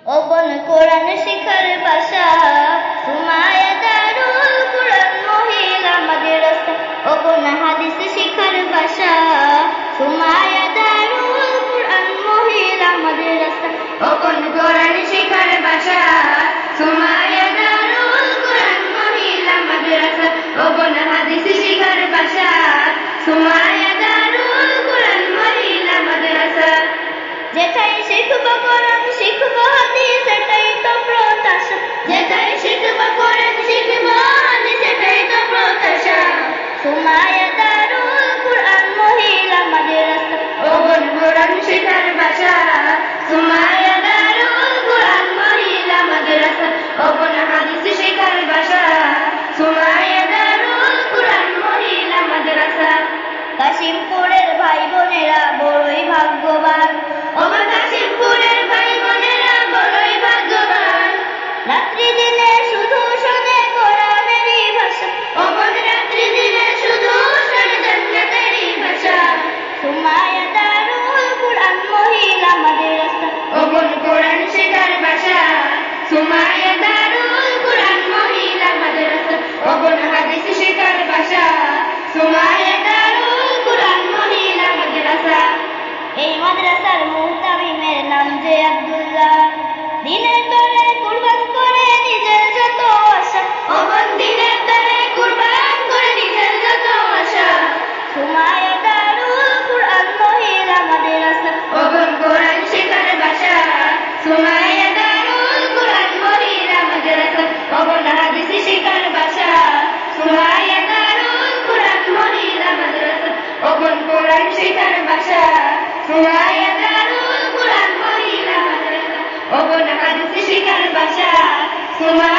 Open কোরআন শিখার ভাষা সুমাইয়া দারুল কোরআন মহিলা মাদ্রাসা। ওপন হাদিস শিখার ভাষা সুমাইয়া দারুল কোরআন মহিলা মাদ্রাসা। ওপন কোরআন শিখার ভাষা সুমাইয়া দারুল কোরআন মহিলা মাদ্রাসা। ওপন হাদিস শিখার ভাষা সুমাইয়া দারুল কোরআন মহিলা মাদ্রাসা। যেটাই শিখব কোরআন শিখব হাদিস এটাই তো প্রত্যাশা। যেটাই শিখব কোরআন শিখব হাদিস এটাই তো প্রত্যাশা। সুমাইয়া দারুল কোরআন মহিলা মাদ্রাসা। ওপন কোরআন শিখার ভাষা সুমাইয়া দারুল কোরআন মহিলা মাদ্রাসা। ওপন হাদিস শিখার ভাষা সুমাইয়া দারুল কোরআন মহিলা মাদ্রাসা। কাশিমপুরের ভাই বোনেরা বড়ই ভাগ্যবান। আমার কাশিমপুরের ভাই বোনেরা বড়ই ভাগ্যবান। রাত্রি দিনে শুধু শোনে কোরআনেরই ভাষা। ওপন রাত্রি দিনে শুধু শোনে জান্নাতেরই ভাষা। সুমাইয়া দারুল কোরআন মহিলা মাদ্রাসা। ওপন কোরআন শিখার ভাষা সুমাইয়া দারুল কোরআন মহিলা মাদ্রাসা। ওপন হাদিস শিখার ভাষা সুমাইয়া দারুল কোরআন মহিলা মাদ্রাসা। এই মাদ্রাসার মুহতামিমের নাম যে আব্দুল্লাহ। দিনের তরে কুরবান করে নিজের যত আশা। ওপন দিনের তরে কুরবান করে নিজের যত আশা। সুমাইয়া দারুল কোরআন মহিলা মাদ্রাসা। ওপন কোরআন শিখার ভাষা সুমাইয়া দারুল কোরআন মহিলা মাদ্রাসা। ওপন হাদিস শিখার ভাষা সুমাইয়া দারুল কোরআন মহিলা মাদ্রাসা। ওপন কোরআন শিখার ভাষা সুমাইয়া দারুল কোরআন মহিলা মাদ্রাসা। ওপন হাদিস শিখার ভাষা সুমাইয়া